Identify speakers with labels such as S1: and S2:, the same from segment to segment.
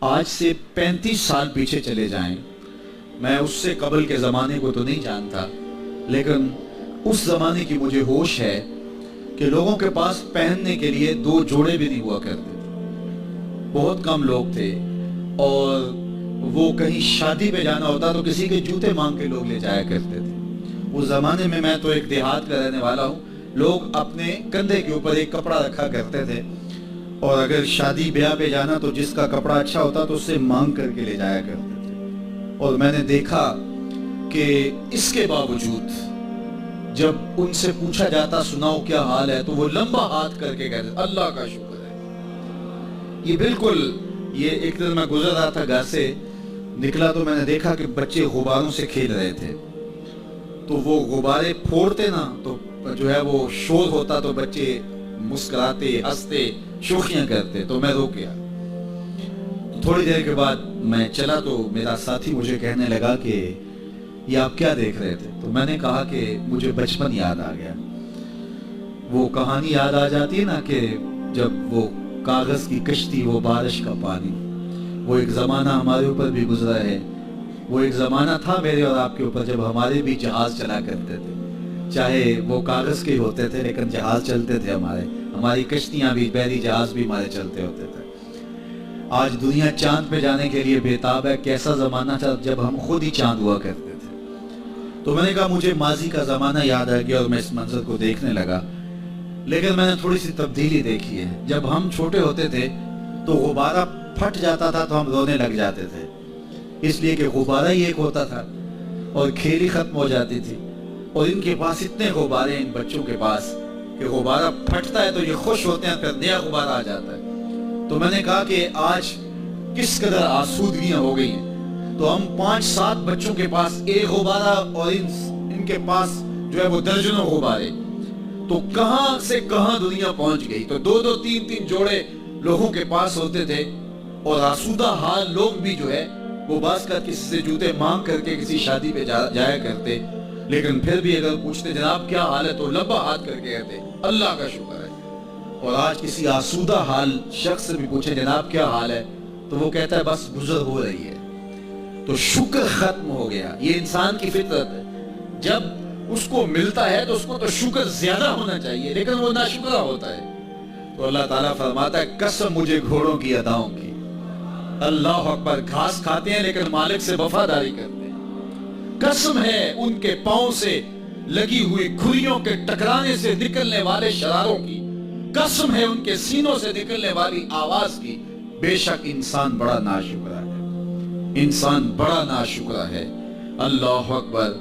S1: آج سے 35 سال پیچھے چلے جائیں، میں اس سے قبل کے زمانے کو تو نہیں جانتا، لیکن اس زمانے کی مجھے ہوش ہے کہ لوگوں کے پاس پہننے کے لیے 2 جوڑے بھی نہیں ہوا کرتے تھے، بہت کم لوگ تھے، اور وہ کہیں شادی پہ جانا ہوتا تو کسی کے جوتے مانگ کے لوگ لے جایا کرتے تھے۔ اس زمانے میں تو ایک دیہات کا رہنے والا ہوں، لوگ اپنے کندھے کے اوپر ایک کپڑا رکھا کرتے تھے، اور اگر شادی بیاہ پہ جانا تو جس کا کپڑا اچھا ہوتا تو اس سے مانگ کر کے لے جایا کرتے تھے۔ اور میں نے دیکھا کہ اس کے باوجود جب ان سے پوچھا جاتا سناؤ کیا حال ہے، تو وہ لمبا ہاتھ کر کے کہتے اللہ کا شکر ہے۔ یہ بالکل، یہ ایک دن میں گزر رہا تھا گھر سے نکلا تو میں نے دیکھا کہ بچے غباروں سے کھیل رہے تھے، تو وہ غبارے پھوڑتے نا تو جو ہے وہ شور ہوتا، تو بچے مسکراتے ہنستے شوخیاں کرتے، تو میں روک گیا۔ تھوڑی دیر کے بعد میں چلا تو میرا ساتھی مجھے کہنے لگا کہ یہ آپ کیا دیکھ رہے تھے؟ تو میں نے کہا کہ مجھے بچپن یاد آ گیا۔ وہ کہانی یاد آ جاتی ہے نا کہ جب وہ کاغذ کی کشتی، وہ بارش کا پانی، وہ ایک زمانہ ہمارے اوپر بھی گزرا ہے، وہ ایک زمانہ تھا میرے اور آپ کے اوپر جب ہمارے بھی جہاز چلا کرتے تھے، چاہے وہ کاغذ کے ہوتے تھے لیکن جہاز چلتے تھے، ہماری کشتیاں بھی، بحری جہاز بھی ہمارے چلتے ہوتے تھے۔ آج دنیا چاند پہ جانے کے لیے بےتاب ہے، کیسا زمانہ تھا جب ہم خود ہی چاند ہوا کرتے تھے۔ تو میں نے کہا مجھے ماضی کا زمانہ یاد آ گیا اور میں اس منظر کو دیکھنے لگا، لیکن میں نے تھوڑی سی تبدیلی دیکھی ہے۔ جب ہم چھوٹے ہوتے تھے تو غبارہ پھٹ جاتا تھا تو ہم رونے لگ جاتے تھے، اس لیے کہ غبارہ ہی ایک ہوتا تھا اور کھیل ہی ختم ہو جاتی تھی، اور ان کے پاس اتنے غبارے ہیں ان بچوں کے پاس کہ غبارہ پھٹتا ہے تو یہ خوش ہوتے ہیں، پھر نیا غبارہ آ جاتا ہے۔ تو میں نے کہا کہ آج کس قدر آسودگیاں ہو گئی ہیں، تو ہم 5-7 بچوں کے پاس ایک غبارہ اور ان کے پاس جو ہے وہ درجنوں غبارے، تو کہاں سے کہاں دنیا پہنچ گئی۔ تو 2-2 3-3 جوڑے لوگوں کے پاس ہوتے تھے، اور آسودہ حال لوگ بھی جو ہے وہ بعض کا کسی سے جوتے مانگ کر کے کسی شادی پہ جایا کرتے، لیکن پھر بھی اگر پوچھتے جناب کیا حال ہے تو لمبا ہاتھ کر کے کہتے اللہ کا شکر ہے۔ اور آج کسی آسودہ حال شخص سے بھی پوچھے جناب کیا حال ہے تو وہ کہتا ہے بس گزر ہو رہی ہے۔ تو شکر ختم ہو گیا، یہ انسان کی فطرت ہے، جب اس کو ملتا ہے تو اس کو تو شکر زیادہ ہونا چاہیے، لیکن وہ ناشکرہ ہوتا ہے۔ تو اللہ تعالیٰ فرماتا ہے قسم مجھے گھوڑوں کی اداؤں کی، اللہ اکبر، گھاس کھاتے ہیں لیکن مالک سے وفاداری کرتے ہیں۔ قسم ہے ان کے پاؤں سے لگی ہوئی کھریوں کے ٹکرانے سے نکلنے والے شراروں کی، قسم ہے ان کے سینوں سے نکلنے والی آواز کی، بے شک انسان بڑا ناشکرا ہے، انسان بڑا ناشکرا ہے۔ اللہ اکبر۔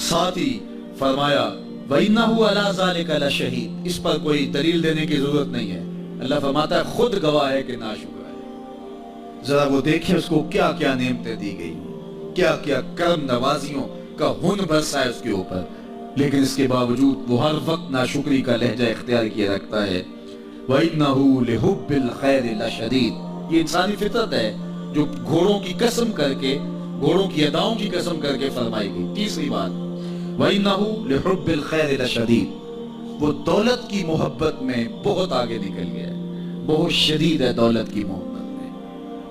S1: ساتھ ہی فرمایا وَإِنَّهُ عَلَىٰ ذَلِكَ لَشَهِيدٌ، اس پر کوئی دلیل دینے کی ضرورت نہیں ہے، اللہ فرماتا ہے خود گواہ ہے کہ ناشکرا ہے۔ ذرا وہ دیکھیں اس کو کیا کیا نعمتیں دی گئی، کیا کیا کرم نوازیوں کا ہن برسا ہے اس کے اوپر، لیکن اس کے باوجود وہ ہر وقت ناشکری کا لہجہ اختیار کیے رکھتا ہے۔ وَإِنَّهُ لِحُبِّ الْخَيْرِ لَشَدِيدٌ، یہ انسانی فطرت ہے جو گھوڑوں کی قسم کر کے، گھوڑوں کی اداؤں کی قسم کر کے فرمائی گئی۔ تیسری بات وَإِنَّهُ لِحُبِّ الْخَيْرِ لَشَدِيدٌ، وہ دولت کی محبت میں بہت آگے نکل گیا ہے، بہت شدید ہے دولت کی محبت میں،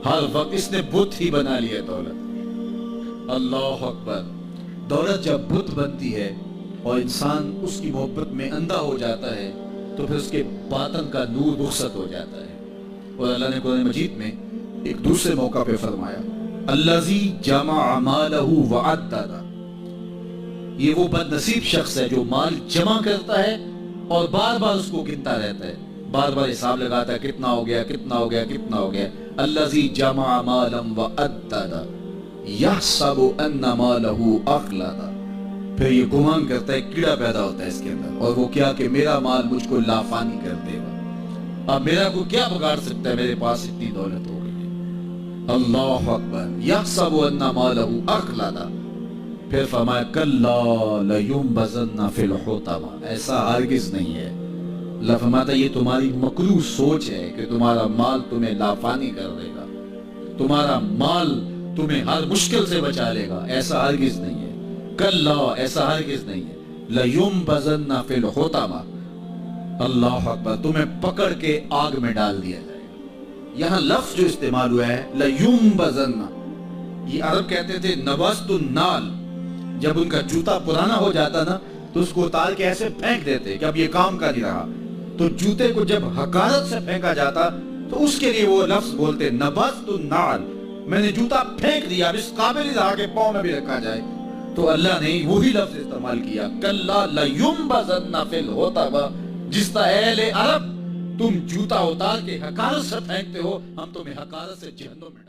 S1: ہر وقت اس نے بت ہی بنا لیا دولت۔ اللہ اکبر۔ دولت جب بت بنتی ہے اور انسان اس کی محبت میں اندھا ہو جاتا ہے تو پھر اس کے باطن کا نور رخصت ہو جاتا ہے۔ اور اللہ نے قرآن مجید میں ایک دوسرے موقع پہ فرمایا الذی جمع مالہ وعددہ، یہ وہ بد نصیب شخص ہے جو مال جمع کرتا ہے اور بار بار اس کو گنتا رہتا ہے، بار بار حساب لگاتا ہے کتنا ہو گیا کتنا ہو گیا کتنا ہو گیا۔ الذی جمع مالا وعددہ یحسب ان مالہ اخلدہ، پھر یہ گمان کرتا ہے کیڑا پیدا ہوتا ہے اس کے اندر، اور وہ کیا کہ میرا مال مجھ کو لافانی کر دے گا، اب میرا کو کیا بگاڑ سکتا ہے، میرے پاس اتنی دولت ہو گئی ہے۔ اللہ اکبر۔ یحسب ان مالہ اخلدہ، پھر فرمایا کلا لینبذن فی الحطمہ، ایسا ہرگز نہیں ہے۔ اللہ فرماتا ہے یہ تمہاری مکروہ سوچ ہے کہ تمہارا مال تمہیں لافانی کر دے گا، تمہارا مال تمہیں ہر مشکل سے بچا لے گا، ایسا ہرگز نہیں ہے۔ کلا، ایسا ہرگز نہیں ہے۔ لینبذن فی الحطمہ، اللہ اکبر، تمہیں پکڑ کے آگ میں ڈال دیا جائے گا۔ یہاں لفظ جو استعمال ہوا ہے لَيُنبَذَنَّ، یہ عرب کہتے تھے نبست النال، جب ان کا جوتا پرانا ہو جاتا نا تو اس کو اتار کے ایسے پھینک دیتے کہ اب یہ کام کا نہیں رہا، تو جوتے کو جب حقارت سے پھینکا جاتا تو اس کے لیے وہ لفظ بولتے نبست النال، میں نے جوتا پھینک دیا، اب اس قابل ہی رہا کہ پاؤں میں بھی رکھا جائے. تو اللہ نے وہی لفظ استعمال کیا کلا لَيُنبَذَنَّ فِي الْحُطَمَةِ، جس طرح اہل عرب تم جوتا اتار کے حقارت سے پھینکتے ہو، ہم تمہیں حقارت سے جہنم میں